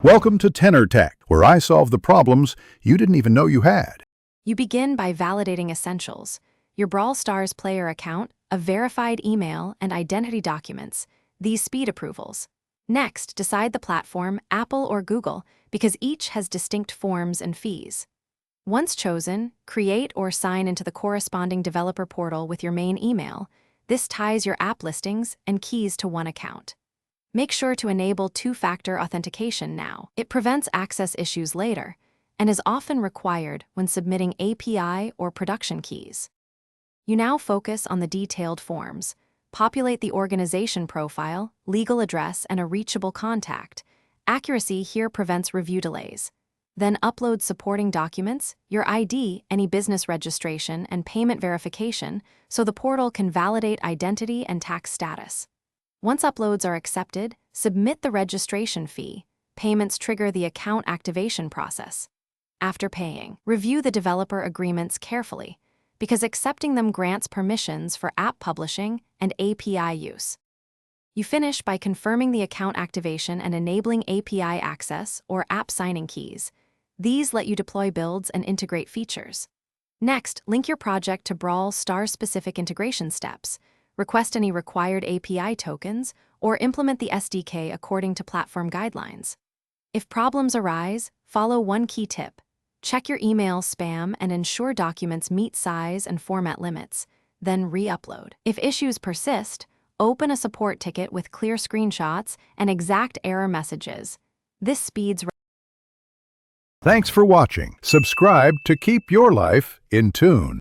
Welcome to Tenor Tech, where I solve the problems you didn't even know you had. You begin by validating essentials: your Brawl Stars player account, a verified email, and identity documents, these speed approvals. Next, decide the platform, Apple or Google, because each has distinct forms and fees. Once chosen, create or sign into the corresponding developer portal with your main email. This ties your app listings and keys to one account. Make sure to enable two-factor authentication now. It prevents access issues later and is often required when submitting API or production keys. You now focus on the detailed forms. Populate the organization profile, legal address, and a reachable contact. Accuracy here prevents review delays. Then upload supporting documents, your ID, any business registration, and payment verification so the portal can validate identity and tax status. Once uploads are accepted, submit the registration fee. Payments trigger the account activation process. After paying, review the developer agreements carefully, because accepting them grants permissions for app publishing and API use. You finish by confirming the account activation and enabling API access or app signing keys. These let you deploy builds and integrate features. Next, link your project to Brawl Stars-specific integration steps. Request any required API tokens, or implement the SDK according to platform guidelines. If problems arise, follow one key tip. Check your email spam and ensure documents meet size and format limits, then re-upload. If issues persist, open a support ticket with clear screenshots and exact error messages. This speeds. Thanks for watching. Subscribe to keep your life in tune.